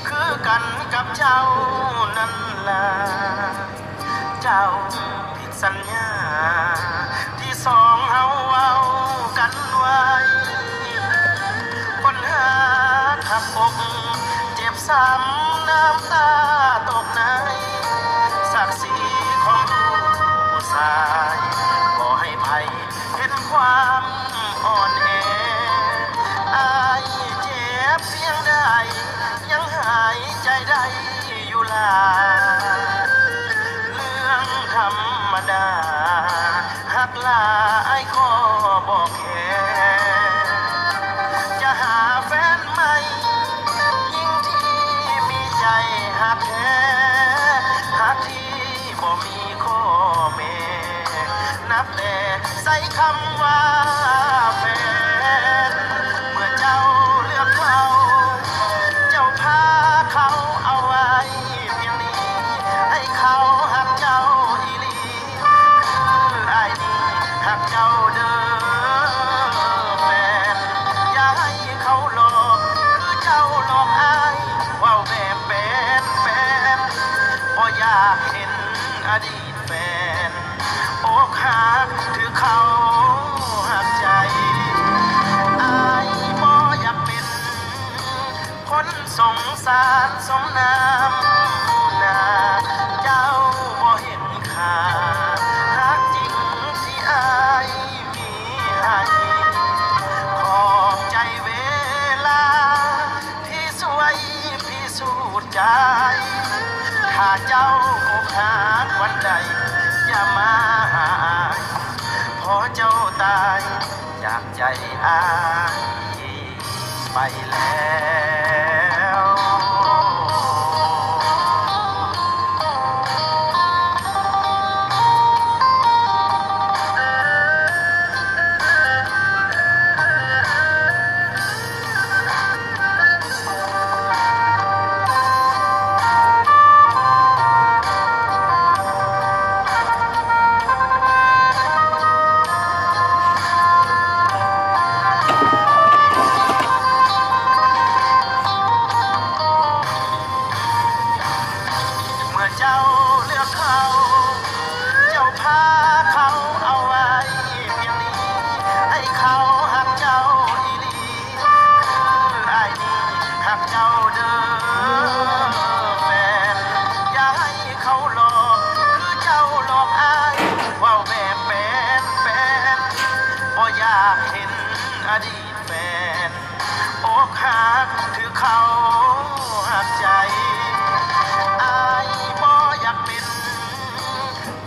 คือกันกับเจ้านั่นล่ะเจ้าผิดสัญญาที่สองเฮาเอากันไว้คนหาทับอกเจ็บซ้ำน้ำตาตกในศักดิ์ศรีของผู้ชายบ่ให้ไผเห็นความอ่อนแออายเจ็บเพียงใดยังหายใจได้อยู่ล่ะเรื่องธรรมดาหักลาไอ้ขอบอกแค่จะหาแฟนใหม่ยิ่งที่มีใจหักแท้หักที่บ่มีข้อแม้นับแต่ใส่คำว่าแฟนเมื่อเจ้าเลือกเขาพาเขาเอาไว้เพียงนี้ให้เขาหักเจ้าอีหลีคืออ้ายนี่หักเจ้าเด้อแฟนอย่าให้เขาหลอกคือเจ้าหลอกอ้ายว่าแบบเป็นบ่อยากเห็นอดีตแฟนอกหักถือเขาหักใจอ้ายบ่อยากเป็นคนสงสารสมน้ำหน้าเจ้าบ่เห็นค่าหักจริงที่อายมีให้ขอบใจเวลาที่สวยพิสูจน์ใจถ้าเจ้าอกหักวันใดอย่ามาหาพอเจ้าตายจากใจอายไปแล้วเจ้าเลือกเขาเจ้าพาเขาเอาไว้เพียงนี้ให้เขาหักเจ้าอีหลีคืออ้ายนี่หักเจ้าเด้อแฟนอย่าให้เขาหลอกคือเจ้าหลอกอ้ายว่าแบบเป็นบ่อยากเห็นอดีตแฟนอกหักถือเขาหักใจ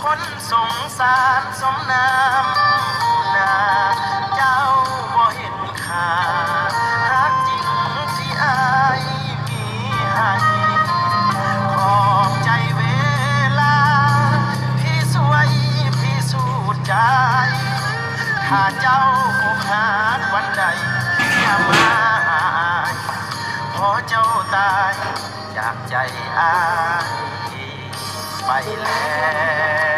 คนสงสารสมน้ำหน้าเจ้าบ่เห็นค่าหักจริงที่อายมีให้ขอบใจเวลาที่สวยพิสูจน์ใจถ้าเจ้าอกหักวันใดอย่ามาหาพอเจ้าตายจากใจอายไปแล้ว